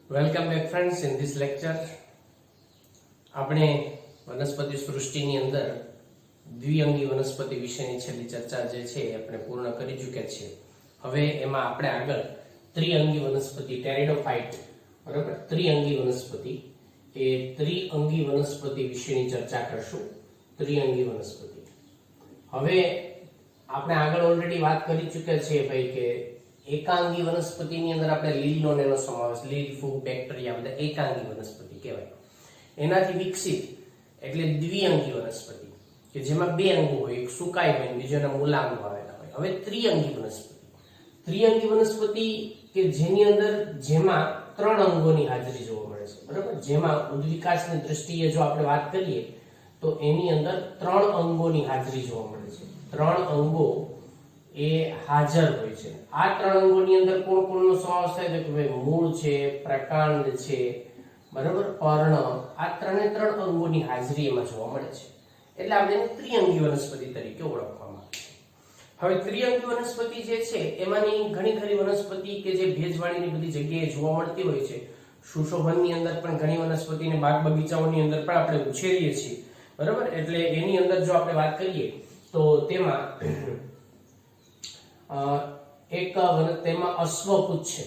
Welcome back friends. In this lecture આપણે વનસ્પતિ સૃષ્ટિની અંદર દ્વિઅંગી વનસ્પતિ વિશેની છેલ્લી ચર્ચા જે છે આપણે પૂર્ણ કરી ચૂક્યા છીએ. હવે એમાં આપણે આગળ ત્રિઅંગી વનસ્પતિ ટેરિડોફાઇટ, બરાબર, ત્રિઅંગી વનસ્પતિ, એ ત્રિઅંગી વનસ્પતિ વિશેની ચર્ચા કરશું. ત્રિઅંગી વનસ્પતિ, હવે આપણે આગળ ઓલરેડી વાત કરી ચૂક્યા છીએ ભાઈ કે એકાંગી વનસ્પતિની અંદર આપણે લીલનો એનો સમાવેશ, લીલ, ફૂગ, બેક્ટેરિયા બધા એકાંગી વનસ્પતિ કહેવાય. એનાથી વિકસિત એટલે દ્વિઅંગી વનસ્પતિ કે જેમાં બે અંગો હોય, એક સુકાય હોય બીજો એના મૂલાંગો આવેલા હોય. હવે ત્રિઅંગી વનસ્પતિ, ત્રિઅંગી વનસ્પતિ કે જેની અંદર જેમાં ત્રણ અંગોની હાજરી જોવા મળે છે, બરાબર. જેમાં ઉદ્વિકાસની દ્રષ્ટિએ જો આપણે વાત કરીએ તો એની અંદર ત્રણ અંગોની હાજરી જોવા મળે છે. ત્રણ અંગો એ હાજર હોય છે. આ ત્રણ અંગોની અંદર કોણ કોણનો સમાવેશ થાય છે કે ભાઈ મૂળ છે, પ્રકાંડ છે, બરાબર, પર્ણ, આ ત્રણ અંગોની હાજરી એમાં જોવા મળે છે. એટલે આપણે એને ત્રિઅંગી વનસ્પતિ તરીકે ઓળખવામાં આવે છે. હવે ત્રિઅંગી વનસ્પતિ જે છે એમાંની ઘણી ખરી વનસ્પતિ કે જે ભેજવાળીની બધી જગ્યાએ જોવા મળતી હોય છે. સુશોભનની અંદર પણ ઘણી વનસ્પતિને બાગ બગીચાઓની અંદર પણ આપણે ઉછેરીએ છીએ, બરાબર. એટલે એની અંદર જો આપણે વાત કરીએ તો તેમાં તેમાં અશ્વપુચ્છ છે,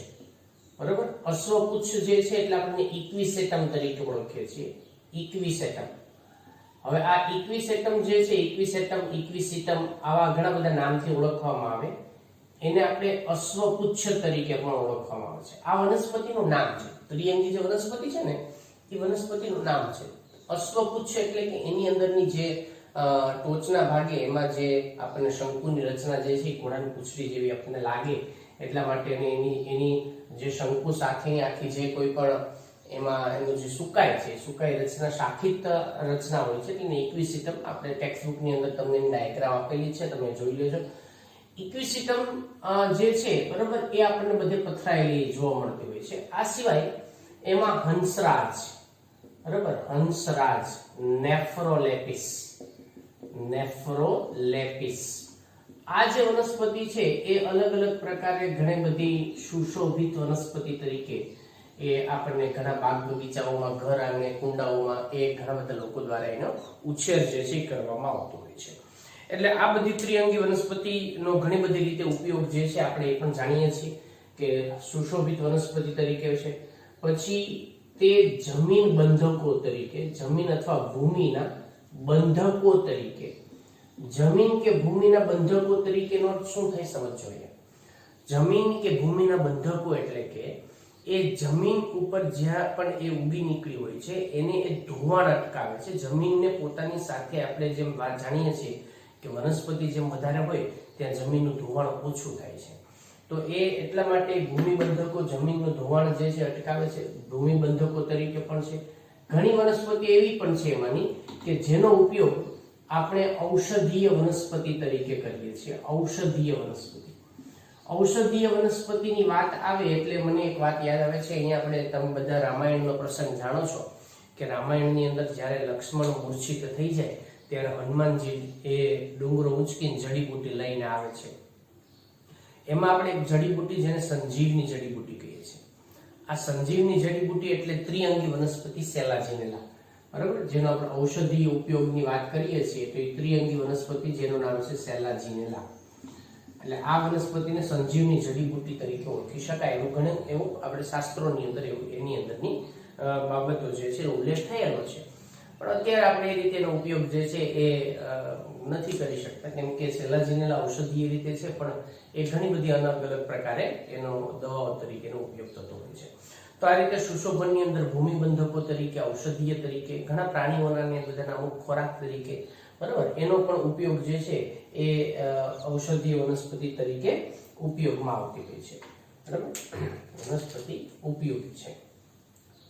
બરાબર. અશ્વપુચ્છ જે છે એટલે આપણે ઇક્વિસેટમ તરીકે ઓળખીએ છીએ. ઇક્વિસેટમ, હવે આ ઇક્વિસેટમ જે છે, ઇક્વિસિટમ આવા ઘણા બધા નામથી ઓળખવામાં આવે. એને આપણે અશ્વપુચ્છ તરીકે પણ ઓળખવામાં આવે છે. આ વનસ્પતિનું નામ છે. ત્રિઅંગી જે વનસ્પતિ છે ને એ વનસ્પતિનું નામ છે અશ્વપુચ્છ. એટલે કે એની અંદરની જે ટોચના ભાગે એમાં જે આપણને શંકુની રચના જે છે ઘોડાની પૂંછડી જેવી આપણને લાગે એટલા માટે એની જે શંકુ સાથેની આખી જે કોઈ પણ એમાં એનું જે સુકાય રચના, શાખિત રચના હોય છે તેને ઇક્વિસિટમ, આપણે ટેક્સ્ટ બુકની અંદર તમને ડાયાગ્રામ આપેલી છે, તમે જોઈ લેજો. ઇક્વિસિટમ જે છે, બરાબર, એ આપણને બધે પથરાયેલી જોવા મળતી હોય છે. આ સિવાય એમાં હંસરાજ, બરાબર, હંસરાજ, નેફ્રોલેપિસ, આ જે વનસ્પતિ છે એ અલગ અલગ પ્રકારે ઘણી બધી સુશોભિત વનસ્પતિ તરીકે એ આપણને ઘણા બાગ બગીચાઓમાં, ઘર આંગણે, કુંડાઓમાં એ ઘણા બધા લોકો દ્વારા એનો ઉછેર જે છે કરવામાં આવતો હોય છે. એટલે આ બધી ત્રિઅંગી વનસ્પતિનો ઘણી બધી રીતે ઉપયોગ જે છે આપણે એ પણ જાણીએ છીએ કે સુશોભિત વનસ્પતિ તરીકે છે. પછી તે જમીન બંધકો તરીકે, જમીન અથવા ભૂમિના બંધકો તરીકે, જમીન કે ભૂમિના બંધકો તરીકેનો શું થાય સમજો. જમીન કે ભૂમિના બંધકો એટલે કે એ જમીન ઉપર જ્યાં પણ એ ઉગી નીકળી હોય છે એને એ ધોવાણ અટકાવે છે. જમીનને પોતાની સાથે, આપણે જેમ વાત જાણીએ છીએ કે વનસ્પતિ જેમ વધારે હોય ત્યાં જમીનનું ધોવાણ ઓછું થાય છે. તો એ એટલા માટે ભૂમિ બંધકો જમીનનું ધોવાણ જે છે અટકાવે છે, ભૂમિ બંધકો તરીકે પણ છે. ઘણી વનસ્પતિ એવી પણ છે એમાંની કે જેનો ઉપયોગ આપણે ઔષધીય વનસ્પતિ તરીકે કરીએ છીએ. ઔષધીય વનસ્પતિની વાત આવે એટલે મને એક વાત યાદ આવે છે. અહીંયા આપણે, તમે બધા રામાયણનો પ્રસંગ જાણો છો કે રામાયણની અંદર જ્યારે લક્ષ્મણ મૂર્છિત થઈ જાય ત્યારે હનુમાનજી એ ડુંગરો ઉંચકીને જડીબુટી લઈને આવે છે. એમાં આપણે એક જડીબુટી જેને સંજીવની જડીબુટી કહીએ છીએ. આ સંજીવની જડીબુટી એટલે ત્રિઅંગી વનસ્પતિ સેલાજીનેલા, બરાબર, જેનો આપણે ઔષધીય ઉપયોગની વાત કરીએ છીએ તો એ ત્રિઅંગી વનસ્પતિ જેનું નામ છે સેલાજીનેલા. એટલે આ વનસ્પતિને સંજીવની જડીબુટી તરીકે ઓળખી શકાય. એવું આપણે શાસ્ત્રોની અંદર એની અંદરની બાબતો જે છે ઉલ્લેખ થયેલો છે. પણ અત્યારે આપણે એ રીતેનો ઉપયોગ જે છે એ નથી કરી શકતા કેમ કે સેલાજીનેલા ઔષધીય રીતે છે પણ એ ઘણી બધી અલગ અલગ પ્રકારે એનો દવાઓ તરીકેનો ઉપયોગ થતો હોય છે. તો આ રીતે સુશોભનની અંદર ભૂમિ બંધકો તરીકે, ઔષધીય તરીકે, ઘણા પ્રાણીઓના બધાના અમુક ખોરાક તરીકે, બરાબર, એનો પણ ઉપયોગ જે છે એ ઔષધીય વનસ્પતિ તરીકે ઉપયોગમાં આવતી હોય છે, બરાબર. વનસ્પતિ ઉપયોગી છે,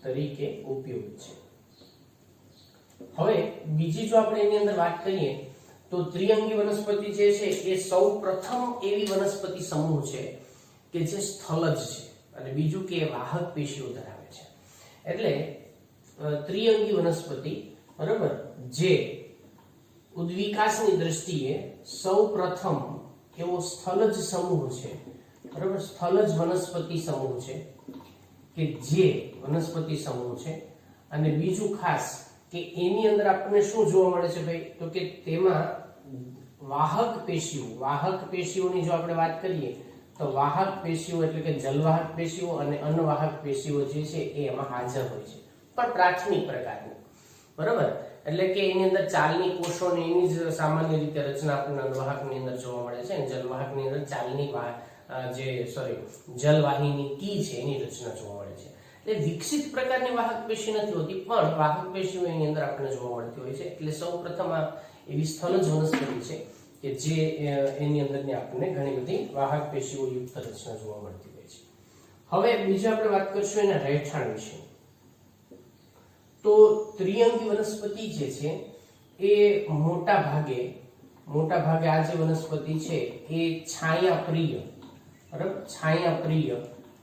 તરીકે ઉપયોગી છે. હવે બીજી જો આપણે એની અંદર વાત કરીએ તો ત્રિઅંગી વનસ્પતિ જે છે એ સૌ પ્રથમ એવી વનસ્પતિ સમૂહ છે કે જે સ્થલજ છે અને બીજું કે વાહક પેશીઓ ધરાવે છે. એટલે ત્રિઅંગી વનસ્પતિ, બરાબર, જે ઉદ્વિકાસની દ્રષ્ટિએ સૌ પ્રથમ એવો સ્થલજ સમૂહ છે, બરાબર, સ્થલજ વનસ્પતિ સમૂહ છે કે જે વનસ્પતિ સમૂહ છે, અને બીજું ખાસ કે એની અંદર આપણને શું જોવા મળે છે ભાઈ, તો કે તેમાં વાહક પેશીઓની જો આપણે વાત કરીએ તો વાહક પેશીઓ એટલે કે જલવાહક પેશીઓ અને અનવાહક પેશીઓ જે છે એ એમાં હાજર હોય છે, પણ પ્રાથમિક પ્રકારની, બરાબર. એટલે કે એની અંદર ચાલની કોષો ને એની જ સામાન્ય રીતે રચના આપણને અનવાહકની અંદર જોવા મળે છે, અને જલવાહકની અંદર ચાલની જલવાહિની કી છે એની રચના જોવા મળે છે. એટલે વિકસિત પ્રકારની વાહક પેશી નથી હોતી, પણ વાહક પેશીઓ એની અંદર આપણને જોવા મળતી હોય છે. એટલે સૌપ્રથમ આ એવી સ્થળજ વનસ્પતિ છે કે જે એની અંદરની આપણને ઘણી બધી વાહક પેશીઓ યુક્ત રચના જોવા મળતી હોય છે. હવે બીજી આપણે વાત કરીશું એના રહેઠાણ વિશે. તો ત્રિઅંગી વનસ્પતિ જે છે એ મોટા ભાગે આ જે વનસ્પતિ છે એ છાયા પ્રિય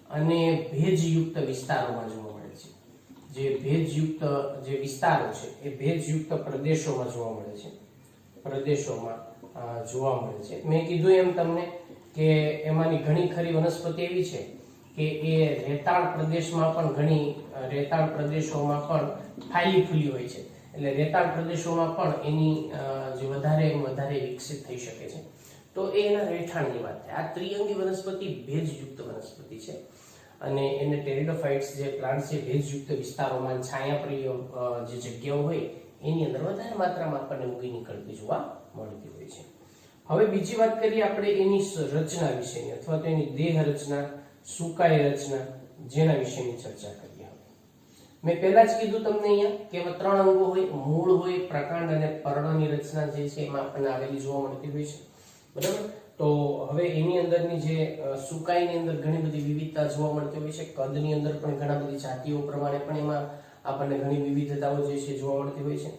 અને ભેજયુક્ત વિસ્તારોમાં જોવા મળે છે. જે ભેજયુક્ત જે વિસ્તારો છે એ ભેજયુક્ત પ્રદેશોમાં જોવા મળે છે. મેં કીધું એમ તમને કે એમાંની ઘણી ખરી વનસ્પતિ એવી છે કે એ રેતાળ પ્રદેશોમાં પણ ફાલી ફૂલી હોય છે. એટલે રેતાળ પ્રદેશોમાં પણ એની જે વધારે વિકસિત થઈ શકે છે. તો એ એના રહેઠાણની વાત થાય. આ ત્રિઅંગી વનસ્પતિ ભેજયુક્ત વનસ્પતિ છે, અને એને ટેરિડોફાઇટ્સ જે પ્લાન્ટ છે ભેજયુક્ત વિસ્તારોમાં છાયાપ્રિય જે જગ્યાઓ હોય એની અંદર વધારે માત્રામાં આપણને ઉગી નીકળતી જોવા મળતી હોય છે. હવે બીજી વાત કરીએ આપણે એની રચના વિશેની, અથવા તો એની દેહ રચના, સુકાય રચના, જેના વિશેની ચર્ચા કરીએ. મેં પહેલા જ કીધું તમને અહીંયા કે એમાં 3 અંગો હોય, મૂળ હોય, પ્રકાંડ અને પર્ણની રચના જે છે એમાં આપણને આવેલી જોવા મળતી હોય છે, બરાબર. તો હવે એની અંદરની જે સુકાઈની અંદર ઘણી બધી વિવિધતા જોવા મળતી હોય છે. કદની અંદર પણ ઘણા બધી જાતિઓ પ્રમાણે પણ એમાં આપણને ઘણી વિવિધતાઓ જે છે જોવા મળતી હોય છે.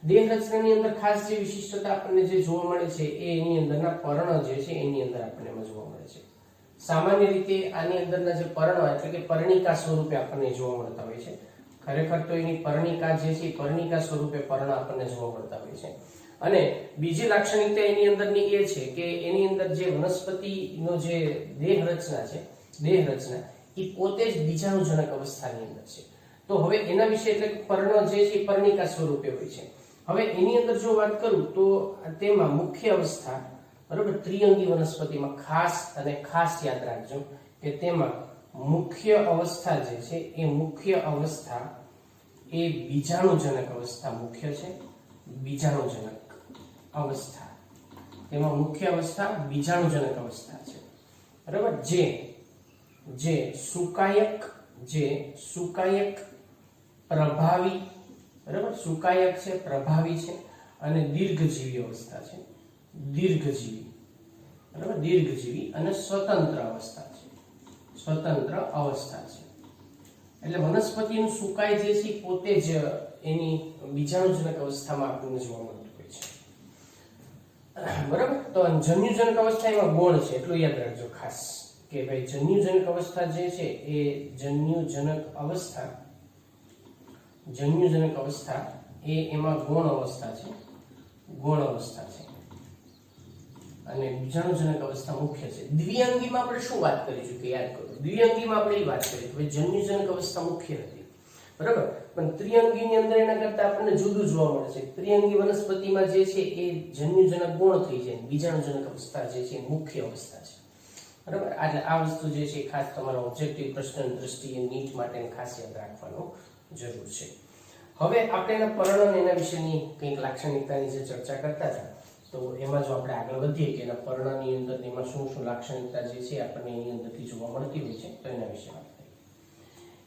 દેહ રચનાની અંદર ખાસ જે વિશિષ્ટતા આપણને જે જોવા મળે છે એ એની અંદરના પર્ણ જે છે એની અંદર આપણને એમાં જોવા મળે છે. સામાન્ય રીતે આની અંદરના જે પર્ણ એટલે કે પર્ણિકા સ્વરૂપે આપણને જોવા મળતા હોય છે. ખરેખર તો એની પર્ણિકા જે છે પર્ણિકા સ્વરૂપે પર્ણ આપણને જોવા મળતા હોય છે. અને બીજી લાક્ષણિકતા એની અંદરની એ છે કે એની અંદર જે વનસ્પતિનો જે દેહ રચના એ પોતે જ બીજાણુજનક અવસ્થાની અંદર છે. તો હવે એના વિશે એટલે પર્ણ જે છે પર્ણિકા સ્વરૂપે હોય છે. હવે એની અંદર જો વાત કરું તો તેમાં મુખ્ય અવસ્થા, બરાબર, ત્રિઅંગી વનસ્પતિમાં ખાસ યાદ રાખજો કે તેમાં મુખ્ય અવસ્થા જે છે એ બીજાણુજનક અવસ્થા મુખ્ય છે. બીજાણુજનક અવસ્થા, તેમાં મુખ્ય અવસ્થા બીજાણુજનક અવસ્થા છે, બરાબર. જે સુકાયક પ્રભાવી, બરાબર, સુકાયક છે, પ્રભાવી છે, અને દીર્ઘજીવી અવસ્થા છે. દીર્ઘજીવી અને સ્વતંત્ર અવસ્થા છે. એટલે વનસ્પતિનું સુકાય જે છે પોતે જ એની બીજાણુજનક અવસ્થામાં આપણને જોવા મળતું હોય છે, બરાબર. તો જન્યુજનક અવસ્થા એમાં ગૌણ છે, એટલું યાદ રાખજો ખાસ કે ભાઈ જન્યુજનક અવસ્થા જે છે એ જન્યુજનક અવસ્થા એ એમાં ગૌણ અવસ્થા છે, અને બીજાણુજનક અવસ્થા મુખ્ય છે. દ્વિઅંગીમાં આપણે શું વાત કરીશું કે યાદ કરો, દ્વિઅંગીમાં આપણે એ વાત કરી કે જન્યુજનક અવસ્થા મુખ્ય હતી, બરાબર. પણ ત્રિઅંગીની અંદર એના કરતા આપણને જુદું જોવા મળે છે. ત્રિઅંગી વનસ્પતિમાં જે છે એ જન્યુજનક ગુણ થઈ જાય, બીજાણુજનક અવસ્થા જે છે મુખ્ય અવસ્થા છે, બરાબર. એટલે આ વસ્તુ જે છે ખાસ તમારો ઓબ્જેક્ટિવ પ્રશ્ન દ્રષ્ટિએ નીટ માટે ખાસ યાદ રાખવાનું જરૂર છે. હવે આપણે એના પર્ણ અને એના વિશેની કંઈક લાક્ષણિકતાની જે ચર્ચા કરતા હતા, તો એમાં જો આપણે આગળ વધીએ કે એના પર્ણની અંદર એમાં શું લાક્ષણિકતા જે છે આપણને એની અંદરથી જોવા મળતી હોય છે, તો એના વિશે વાત કરીએ.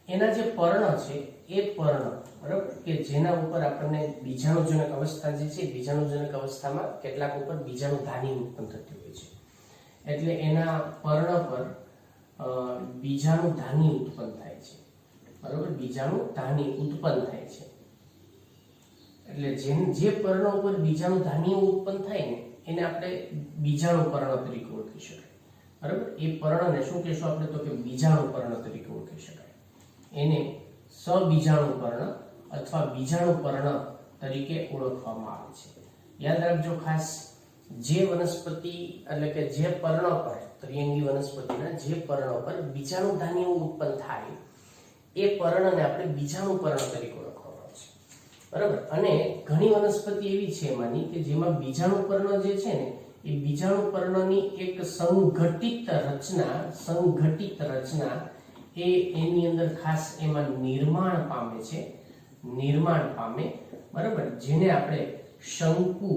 એના જે પર્ણ છે એ પર્ણ, બરાબર, કે જેના ઉપર આપણને બીજાણુજનક અવસ્થા જે છે, બીજાણુજનક અવસ્થામાં કેટલાક ઉપર બીજાણુધાની ઉત્પન્ન થતી હોય છે. એટલે એના પર્ણ પર બીજાણુધાની ઉત્પન્ન થાય છે, બરાબર, બીજાણુધાની ઉત્પન્ન થાય છે. એટલે જે પર્ણ ઉપર બીજાણુધાની ઉત્પન્ન થાય ને એને આપણે બીજાણુ પર્ણ તરીકે ઓળખી શકાય, બરાબર. એ પર્ણને શું કહેશું આપણે, તો કે બીજાણુ પર્ણ તરીકે ઓળખી શકાય. એને સબીજાણુ પર્ણ અથવા બીજાણુ પર્ણ તરીકે ઓળખવામાં આવે છે. યાદ રાખજો ખાસ, જે વનસ્પતિ એટલે કે જે પર્ણ પર, ત્રિઅંગી વનસ્પતિના જે પર્ણ પર બીજાણુધાની ઉત્પન્ન થાય એ પર્ણને આપણે બીજાણુ પર્ણ તરીકે ઓળખવામાં આવે છે, બરાબર. અને ઘણી વનસ્પતિ એવી છે એમાંની કે જેમાં બીજાણુ પર્ણ જે છે ને એ બીજાણુ પર્ણની એક સંઘટિત રચના એ એની અંદર ખાસ એમાં નિર્માણ પામે, બરાબર, જેને આપણે શંકુ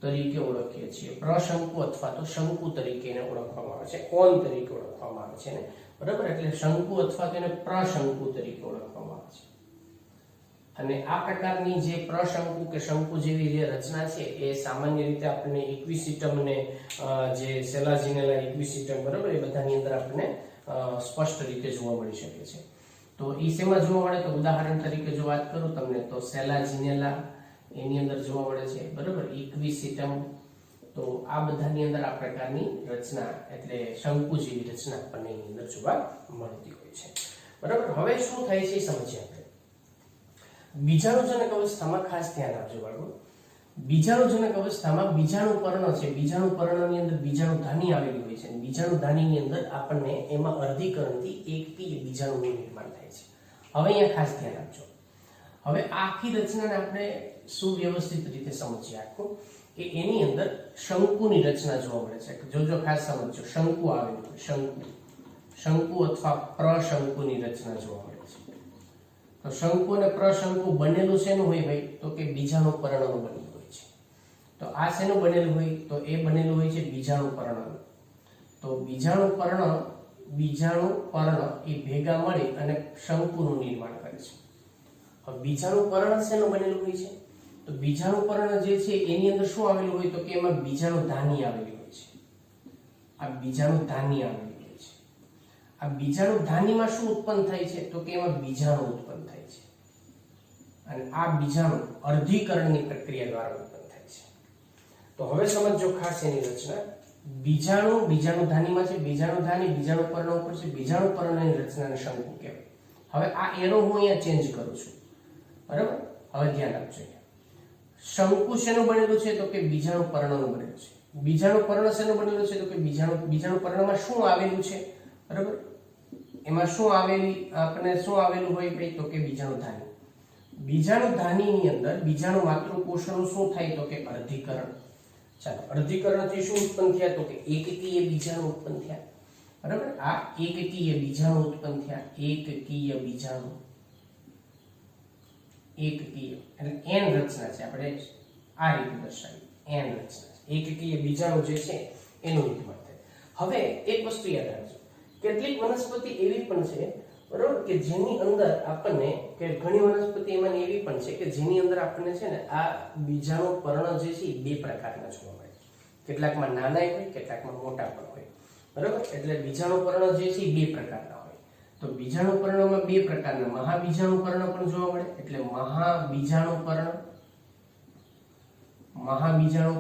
તરીકે ઓળખીએ છીએ. પ્રશંકુ અથવા તો શંકુ તરીકે એને ઓળખવામાં આવે છે, કોન તરીકે ઓળખવામાં આવે છે ને, બરાબર. એટલે શંકુ અથવા તો એને પ્રશંકુ તરીકે ઓળખવામાં આવે છે. અને આ પ્રકારની જે પ્રશંકુ કે શંકુ જેવી જે રચના છે એ સામાન્ય રીતે આપણને ઇક્વિસિટમ ને જે સેલાજિનેલા ઇક્વિસિટમ, બરાબર, એ બધાની અંદર આપણને સ્પષ્ટ રીતે જોવા મળી શકે છે. તો એ શેમાં જોવા મળે? તો ઉદાહરણ તરીકે જો વાત કરું તમને તો સેલાજિનેલા એની અંદર જોવા મળે છે, બરાબર, ઇક્વિસિટમ. તો આ બધાની અંદર આ પ્રકારની રચના એટલે શંકુ જેવી રચના આપણને એની અંદર જોવા મળતી હોય છે, બરાબર. હવે શું થાય છે એ સમજીએ આપણે. બીજાણુજનક અવસ્થામાં ખાસ ધ્યાન આપજો બાળકો. બીજાણુજનક અવસ્થામાં બીજાણુ પર્ણ છે, બીજાણુ પર્ણની અંદર બીજાણુ ધાની આવેલી હોય છે. બીજાણુ ધાનીની અંદર આપણને એમાં અર્ધીકરણથી એકકીય બીજાણુનું નિર્માણ થાય છે. હવે અહીંયા ખાસ ધ્યાન આપજો. હવે આખી રચનાને આપણે સુવ્યવસ્થિત રીતે સમજીએ આખું કે એની અંદર શંકુની રચના જોવા મળે છે. જોજો ખાસ સમજો, શંકુ આવેલું છે, શંકુ અથવા પ્રશંકુની રચના જોવા મળે છે. તો શંકુ અને પ્રશંકુ બનેલું શેનું હોય ભાઈ? તો કે બીજાણુ પર્ણનું બનેલું હોય છે. તો આ શેનું બનેલું હોય? તો એ બનેલું હોય છે બીજાણુ પર્ણનું. તો બીજાણુ પર્ણ એ ભેગા મળી અને શંકુનું નિર્માણ કરે છે. હવે બીજાણુ પર્ણ શેનું બનેલું હોય છે? તો બીજાણુ પર્ણ જે છે એની અંદર શું આવેલું હોય? તો કે એમાં બીજાણુ ધાની આવેલી હોય છે. આ બીજાણુ ધાની આવેલી હોય છે. આ બીજાણુ ધાનીમાં શું ઉત્પન્ન થાય છે? તો કે એમાં બીજાણુ ઉત્પન્ન થાય છે. અને આ બીજાણુ અર્ધીકરણની પ્રક્રિયા દ્વારા ઉત્પન્ન થાય છે. તો હવે સમજો ખાસ એની રચના. બીજાણુ ધાનીમાં છે, બીજાણુ ધાની બીજાણુ પર્ણ ઉપર છે, બીજાણુ પર્ણની રચનાને શંકુ કહેવાય. હવે આ એરો હું અહીંયા ચેન્જ કરું છું, બરાબર. હવે ધ્યાન આપજો. શંકુ શેનું બનેલું છે? તો કે બીજાણુ પર્ણનું બનેલું છે. બીજાણુ પર્ણ શેનું બનેલું છે? તો કે બીજાણુ પર્ણમાં શું આવેલું છે? બરાબર, એમાં શું આવેલું હોય ભાઈ? તો કે બીજાણુ ધાની. બીજાણુ ધાનીની અંદર બીજાણુ માતૃકોષનું શું થાય? તો કે અર્ધીકરણ. ચાલો, અર્ધીકરણથી શું ઉત્પન્ન થયા? તો કે એકકીય બીજાણુ ઉત્પન્ન થયા, બરાબર. આ એકકીય બીજાણુ ઉત્પન્ન થયા, એકકીય બીજાણુ, એકકીય એટલે એન રચના છે. આપણે આ રીતે દર્શાવી એન રચના, એકકીય બીજાણુ જે છે એનું નિર્માણ થાય. હવે એક વસ્તુ યાદ રાખજો, કેટલીક વનસ્પતિ એવી પણ છે, બરાબર, કે જેની અંદર આપણને કે ઘણી વનસ્પતિ એમાંની એવી પણ છે કે જેની અંદર આપણને છે ને આ બીજાણુ પર્ણ જે છે બે પ્રકારના જોવા મળે. કેટલાકમાં નાના હોય, કેટલાકમાં મોટા પણ હોય, બરાબર. એટલે બીજાણુ પર્ણ જે છે બે પ્રકારના હોય. તો બીજાણુ પર્ણમાં બે પ્રકારના મહાબીજાણુ પર્ણ પણ જોવા મળે. એટલે મહાબીજાણુ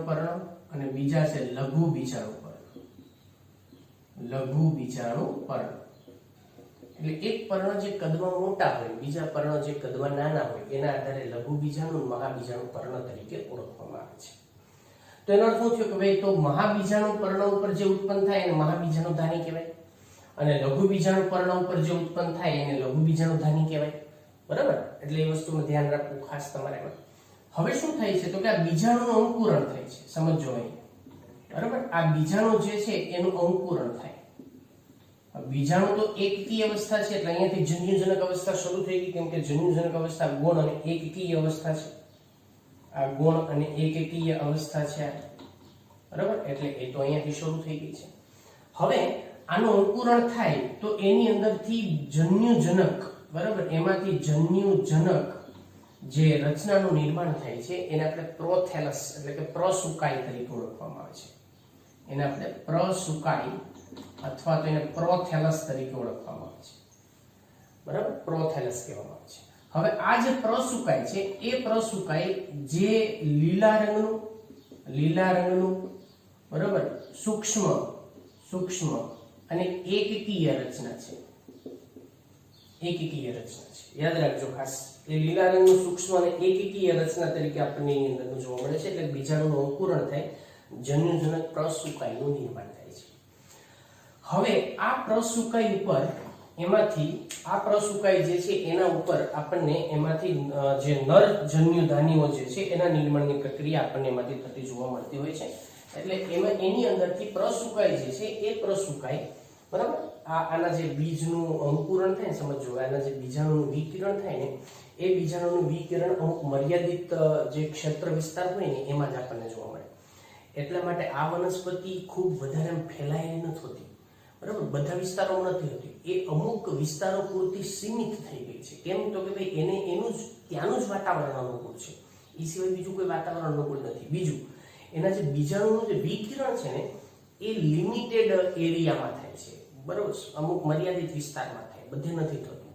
પર્ણ અને બીજા છે લઘુ બીજાણુ પર્ણ. એટલે એક પર્ણ જે કદમાં મોટા હોય, બીજા પર્ણ જે કદમાં નાના હોય, એના આધારે લઘુ બીજાણુ અને મહાબીજાણુ પર્ણ તરીકે ઓળખવામાં આવે છે. તો એનો અર્થ શું થયો કે ભાઈ તો મહાબીજાણુ પર્ણ ઉપર જે ઉત્પન્ન થાય એને મહાબીજાણુ ધાની કહેવાય, અને લઘુ બીજાણુ પર્ણ ઉપર જે ઉત્પન્ન થાય એને લઘુ બીજાણુ ધાની કહેવાય, બરાબર. એટલે એ વસ્તુનું ધ્યાન રાખવું ખાસ તમારે. હવે શું થાય છે? તો કે આ બીજાણુનું અંકુરણ થાય છે. સમજો અહીં, બરાબર. આ બીજાણુ જે છે એનું અંકુરણ થાય. બીજાણુ તો એકકીય અવસ્થા છે, એટલે અહીંયાથી જન્યુજનક અવસ્થા શરૂ થઈ ગઈ, કેમ કે જન્યુજનક અવસ્થા ગૌણ અને એકકીય અવસ્થા છે. આ ગૌણ અને એકકીય અવસ્થા છે, બરાબર. એટલે એ તો અહીંયાથી શરૂ થઈ ગઈ છે. હવે આનું અંકુરણ થાય તો એની અંદરથી જન્યુજનક, બરાબર, એમાંથી જન્યુજનક જે રચનાનું નિર્માણ થાય છે એને આપણે પ્રોથેલસ એટલે કે પ્રસુકાઈ તરીકે ઓળખવામાં આવે છે. એને આપણે પ્રસુકાઈ અથવા તો એને પ્રોથેલસ તરીકે ઓળખવામાં આવે છે, બરાબર. પ્રોથેલસ કહેવામાં આવે છે. હવે આ જે પ્રસુકાઈ છે એ પ્રસુકાઈ જે લીલા રંગનું, બરાબર, સૂક્ષ્મ અને એકકીય રચના છે. યાદ રાખજો ખાસ, એ લીલા રંગનું સૂક્ષ્મ અને એકકીય રચના તરીકે આપણને એની અંદર જોવા મળે છે. એટલે બીજાણુનું અંકુરણ થાય, જન્યુજનક પ્રસુકાઈનું નિર્માણ થાય છે. હવે આ પ્રસુકાઈ ઉપર એમાંથી આ પ્રસુકાઈ જે છે એના ઉપર આપણને એમાંથી જે નર જન્યુધાનીઓ જે છે એના નિર્માણની પ્રક્રિયા આપણને એમાંથી થતી જોવા મળતી હોય છે. એટલે એમાં એની અંદરથી પ્રસુકાઈ જે છે એ પ્રસુકાઈ, બરાબર, આના જે બીજનું અંકુરણ થાય ને, સમજો આના જે બીજાણુનું વિકિરણ થાય ને, એ બીજાણુનું વિકિરણ અમુક મર્યાદિત જે ક્ષેત્ર વિસ્તાર હોય ને એમાં જ આપણને જોવા મળે. એટલા માટે આ વનસ્પતિ ખૂબ વધારે ફેલાયેલી નથી હોતી, બરાબર, બધા વિસ્તારોમાં નથી હોતી. એ અમુક વિસ્તારો પૂરતી સીમિત થઈ ગઈ છે. કેમ તો કે ભાઈ એને એનું જ ત્યાંનું જ વાતાવરણ અનુકૂળ છે, એ સિવાય બીજું કોઈ વાતાવરણ અનુકૂળ નથી. બીજું, એના જે બીજાણુનું જે વિકિરણ છે ને એ લિમિટેડ એરિયામાં થાય છે, બરાબર, અમુક મર્યાદિત વિસ્તારમાં થાય, બધે નથી થતું.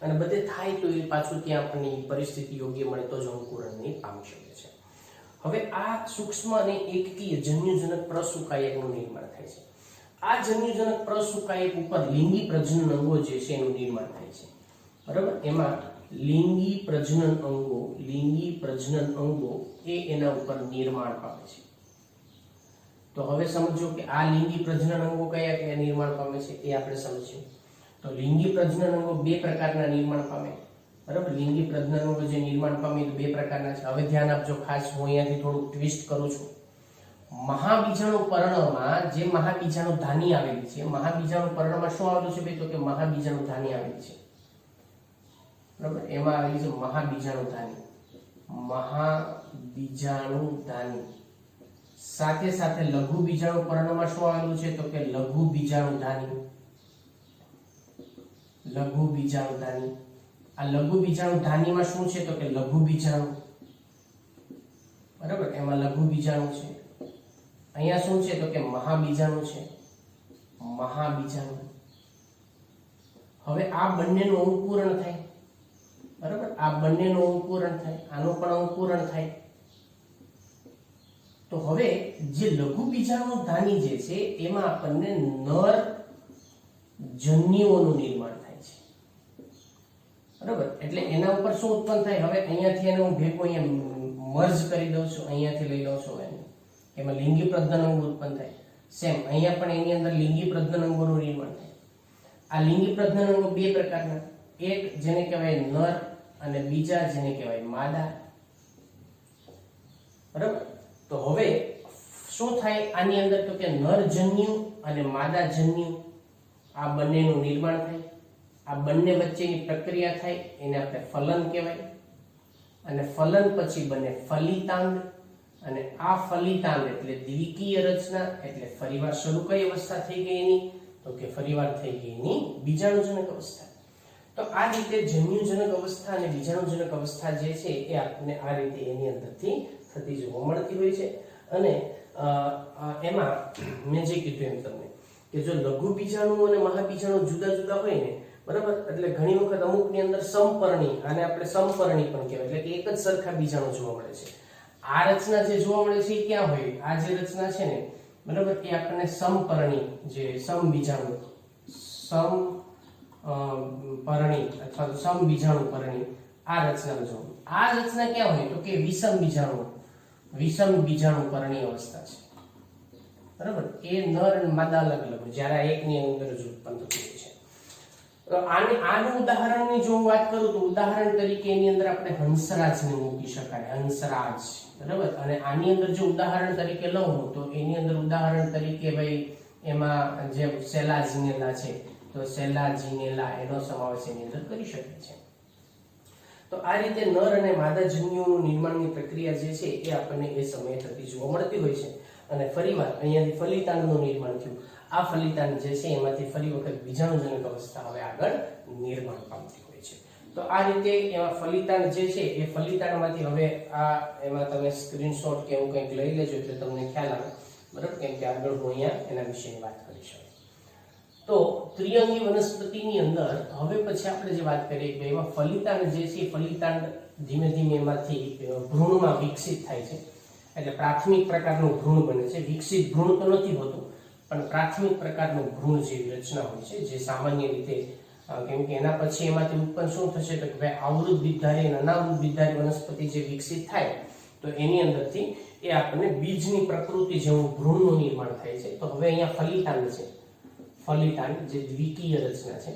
અને બધે થાય તો એ પાછું ત્યાં આપણને પરિસ્થિતિ યોગ્ય મળે તો જ અંકુરણને પામી શકે છે. હવે આ સૂક્ષ્મ અને એકકીય જન્યુજનક પ્રસુકાયકનું નિર્માણ થાય છે. આ જન્યુજનક પ્રસુકાયક ઉપર લિંગી પ્રજનન અંગો જે છે એનું નિર્માણ થાય છે, બરાબર. એમાં લિંગી પ્રજનન અંગો એ એના ઉપર નિર્માણ પામે છે. તો હવે સમજો કે આ લિંગી પ્રજનન અંગો કયા કયા નિર્માણ પામે છે એ આપણે સમજીએ. તો લિંગી પ્રજનન અંગો બે પ્રકારના નિર્માણ પામે, બરાબર. લિંગી પ્રજનન અંગો જે નિર્માણ પામે તો બે પ્રકારના છે. હવે ધ્યાન આપજો, ખાસ હું અહીંયાથી થોડું ટ્વિસ્ટ કરું છું. મહાબીજાણુ પર્ણમાં જે મહાબીજાણુ ધાની આવેલી છે, મહાબીજાણુ પર્ણમાં શું આવેલું છે ભાઈ? તો કે મહાબીજાણુ ધાની આવેલી છે, બરાબર. એમાં આવેલી છે મહાબીજાણુ ધાની. સાથે સાથે લઘુ બીજાણુ પર્ણમાં શું આવેલું છે? તો કે લઘુ બીજાણુ ધાની. આ લઘુ બીજાણુ ધાનીમાં શું છે? તો કે લઘુ બીજાણુ, બરાબર. એમાં લઘુ બીજાણુ છે. અહીંયા શું છે? તો કે મહાબીજાણુ છે, મહાબીજાણુ. હવે આ બંનેનું અંકુરણ થાય, બરાબર. આ બંનેનું અંકુરણ થાય, આનું પણ અંકુરણ થાય. તો હવે જે લઘુ બીજાણુ ધાની જે છે એમાં આપણને નર જન્યુઓનું નિર્માણ થાય છે, બરાબર. એટલે એના ઉપર શું ઉત્પન્ન થાય? હવે અહીંયાથી એને હું ભેગું અહીંયા મર્જ કરી દઉં છું, અહીંયાથી લઈ લઉં છું એને, એમાં લિંગી પ્રજનન અંગો ઉત્પન્ન થાય. સેમ અહીંયા પણ એની અંદર લિંગી પ્રજનન અંગોનું નિર્માણ થાય. આ લિંગી પ્રજનન અંગો બે પ્રકારના, એક જેને કહેવાય નર અને બીજા જેને કહેવાય માદા, બરાબર. તો હવે શું થાય આની અંદર? તો કે નર જન્યુ અને માદા જન્યુ આ બંનેનું નિર્માણ થાય. આ બંને વચ્ચેની પ્રક્રિયા થાય, એને આપણે ફલન કહેવાય. અને ફલન પછી બને ફલિતાંડ. અને આ ફલિતાંડ એટલે દ્વિકીય રચના. એટલે ફરીવાર શરૂ કઈ અવસ્થા થઈ ગઈ એની? તો કે ફરીવાર થઈ ગઈ એની બીજાણુજનક અવસ્થા. તો આ રીતે જન્યુજનક અવસ્થા અને બીજાણુજનક અવસ્થા જે છે એ આપણને આ રીતે એની અંદરથી થતી જોવા મળતી હોય છે. અને એમાં મેં જે કીધું એમ તમને કે જો લઘુ બીજાણુ અને મહાબીજાણુ જુદા જુદા હોય ને, બરાબર, એટલે ઘણી વખત અમુકની અંદર સમપર્ણી, આને આપણે સમપર્ણી પણ કહેવાય, એટલે કે એક જ સરખા બીજાણુ જોવા મળે છે. આ રચના જે જોવા મળે છે એ ક્યાં હોય? આ જે રચના છે ને, બરાબર, એ આપણને સમપર્ણી, જે સમબીજાણુ, સમપર્ણી અથવા તો સમબીજાણુ પરણી આ રચના જોવા. આ રચના ક્યાં હોય? તો કે વિષમ બીજાણુ પરણી અવસ્થા છે, બરાબર. એ નર અને માદા અલગ અલગ જ્યારે એકની અંદર જ ઉત્પન્ન થતું હોય છે. આનું ઉદાહરણની જો હું વાત કરું તો ઉદાહરણ તરીકે એની અંદર આપણે હંસરાજને મૂકી શકાય, હંસરાજ, બરાબર. અને આની અંદર જો ઉદાહરણ તરીકે લઉં તો એની અંદર ઉદાહરણ તરીકે ભાઈ એમાં જે સેલાજીનેલા છે તો સેલાજીનેલા એનો સમાવેશ એની અંદર કરી શકાય છે. તો આ રીતે નર અને માદા જન્યુઓનું નિર્માણની પ્રક્રિયા જે છે એ આપણને એ સમયે થતી જોવા મળતી હોય છે. અને ફરીવાર અહીંયાથી ફલિતાંડનું નિર્માણ થયું. આ ફલિતાંડ જે છે એમાંથી ફરી વખત બીજાણુજનક અવસ્થા હવે આગળ નિર્માણ પામતી હોય છે. તો આ રીતે એમાં ફલિતાંડ જે છે એ ફલિતાંડમાંથી હવે આ એમાં તમે સ્ક્રીનશોટ કે એવું કંઈક લઈ લેજો એટલે તમને ખ્યાલ આવે, બરાબર. કેમ કે આગળ હું અહીંયા એના વિશેની વાત કરીશ. તો ત્રિઅંગી વનસ્પતિની અંદર હવે પછી આપણે જે વાત કરીએ કે એમાં ફલિતાંડ જે છે ફલિતાંડ ધીમે ધીમે એમાંથી ભ્રૂણમાં વિકસિત થાય છે. એટલે પ્રાથમિક પ્રકારનું ભ્રૂણ બને છે. વિકસિત ભ્રૂણ તો નથી હોતું પણ પ્રાથમિક પ્રકારનું ભ્રૂણ જેવી રચના હોય છે, જે સામાન્ય રીતે કેમ કે એના પછી એમાંથી ઉત્પન્ન શું થશે તો કે ભાઈ આવૃત બીજધારી અને અનાવૃત બીજધારી વનસ્પતિ જે વિકસિત થાય તો એની અંદરથી એ આપણને બીજની પ્રકૃતિ જેવું ભ્રૂણનું નિર્માણ થાય છે. તો હવે અહીંયા ફલિતાંડ છે, ફલિતાંડ જે દ્વિકીય રચના છે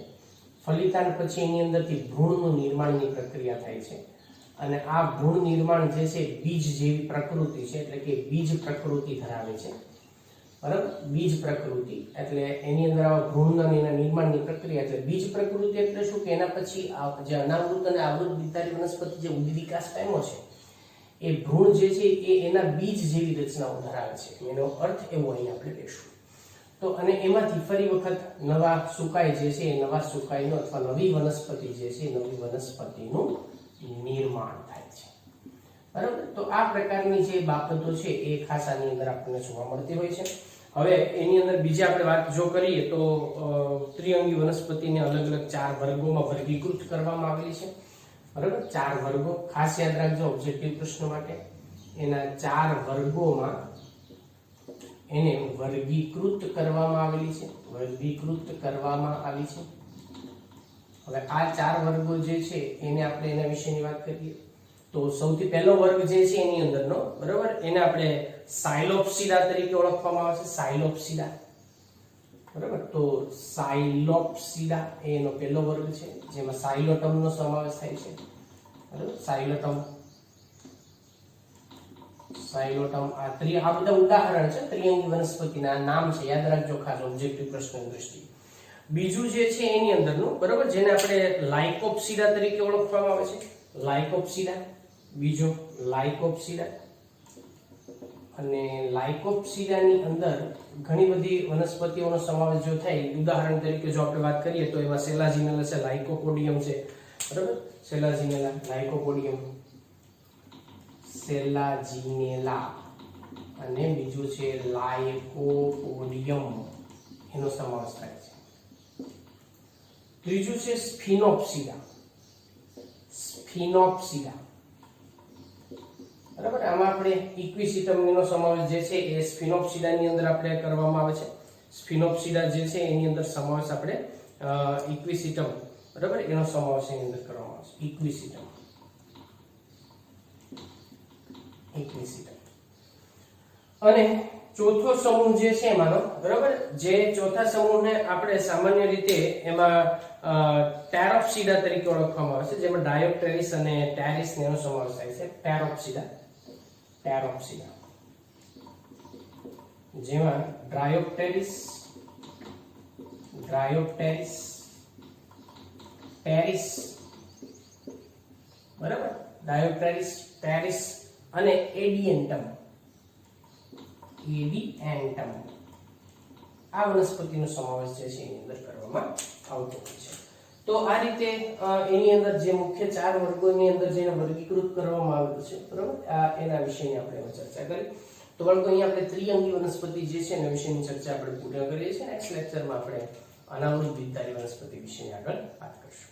ફલિતાંડ પછી એની અંદરથી ભ્રૂણનું નિર્માણની પ્રક્રિયા થાય છે અને આ ભ્રૂણ નિર્માણ જે છે બીજ જેવી પ્રકૃતિ છે, એટલે કે બીજ પ્રકૃતિ ધરાવે છે, બરાબર. બીજ પ્રકૃતિ એટલે એની અંદર આવા ભ્રૂણના એના નિર્માણની પ્રક્રિયા, એટલે બીજ પ્રકૃતિ એટલે શું કે એના પછી જે અનાવૃત અને આવૃત દ્વિતારી વનસ્પતિ જે ઉદ્વિકાસ પામ્યો છે એ ભ્રૂણ જે છે એ એના બીજ જેવી રચનાઓ ધરાવે છે, એનો અર્થ એવો અહીં આપણે લેશું. તો અને એમાંથી ફરી વખત નવા સુકાઈ જે છે એ નવા સુકાઈનો અથવા નવી વનસ્પતિ જે છે નવી વનસ્પતિનું નિર્માણ થાય છે, બરાબર. તો આ પ્રકારની જે બાબતો છે એ ખાસ આની અંદર આપણને જોવા મળતી હોય છે. હવે એની અંદર બીજી આપણે વાત જો કરીએ તો ત્રિઅંગી વનસ્પતિને અલગ અલગ 4 વર્ગોમાં વર્ગીકૃત કરવામાં આવેલી છે, બરાબર. 4 વર્ગો ખાસ યાદ રાખજો ઓબ્જેક્ટિવ પ્રશ્ન માટે. એના 4 વર્ગોમાં એને વર્ગીકૃત કરવામાં આવેલી છે, વર્ગીકૃત કરવામાં આવી છે. હવે આ 4 વર્ગો જે છે એને આપણે એના વિશેની વાત કરીએ તો સૌથી પહેલો વર્ગ જે છે એની અંદરનો, બરાબર, એને આપણે સાયલોપ્સિડા તરીકે ઓળખવામાં આવે છે. સાયલોપ્સિડા, બરાબર. તો સાયલોપ્સિડા એનો પહેલો વર્ગ છે જેમાં સાયલોટમનો સમાવેશ થાય છે, બરાબર. સાયલોટમ આ બધા ઉદાહરણ છે ત્રિઅંગી વનસ્પતિના નામ છે, યાદ રાખજો ખાસ ઓબ્જેક્ટિવ પ્રશ્નની દ્રષ્ટિએ. બીજું જે છે એની અંદરનું, બરાબર, જેને આપણે લાઇકોપ્સિડા તરીકે ઓળખવામાં આવે છે. લાઇકોપ્સિડા, બીજો લાઇકોપ્સિડા. અને લાઇકોપ્સિડાની અંદર ઘણી બધી વનસ્પતિઓનો સમાવેશ જો થાય, ઉદાહરણ તરીકે જો આપણે વાત કરીએ તો એમાં સેલાજિનેલા છે, લાઇકોપોડિયમ છે, બરાબર. સેલાજિનેલા, લાઇકોપોડિયમ, સેલાજિનેલા અને બીજું છે લાઇકોપોડિયમ, એનો સમાવેશ થાય છે. ત્રીજું છે સ્ફિનોપ્સિડા. સ્ફિનોપ્સિડા, બરાબર. આમાં આપણે ઇક્વિસિટમનો સમાવેશ જે છે એ સ્ફિનોપ્સિડાની અંદર આપણે કરવામાં આવે છે. સ્ફિનોપ્સિડા જે છે એની અંદર સમાવેશ આપણે ઇક્વિસિટમ, બરાબર, એનો સમાવેશ એની અંદર કરવામાં આવે છે. ઇક્વિસિટમ. અને ચોથો સમૂહ જે છે એમાંનો, બરાબર, જે ચોથા સમૂહને આપણે સામાન્ય રીતે એમાં ટેરોપ્સિડા તરીકે ઓળખવામાં આવે છે, જેમાં ડાયોપ્ટેરિસ અને ટેરિસ એનો સમાવેશ થાય છે. ટેરોપ્સિડા, ટેરોપ્સિડા, જેમાં ડાયોપ્ટેરિસ, ટેરિસ, બરાબર, ડાયોપ્ટેરિસ, ટેરિસ અને એડિયન્ટમ, આ વનસ્પતિનો સમાવેશ જે છે એની અંદર કરવામાં આવતો હોય છે. તો આ રીતે એની અંદર જે મુખ્ય 4 વર્ગોની અંદર જેને વર્ગીકૃત કરવામાં આવેલું છે, બરાબર, એના વિશેની આપણે ચર્ચા કરી. તો બાળકો અહીંયા આપણે ત્રિઅંગી વનસ્પતિ જે છે એના વિશેની ચર્ચા આપણે પૂર્ણ કરીએ છીએ. નેક્સ્ટ લેક્ચરમાં આપણે અનાવૃત દ્વિતારી વનસ્પતિ વિશે આગળ વાત કરીશું.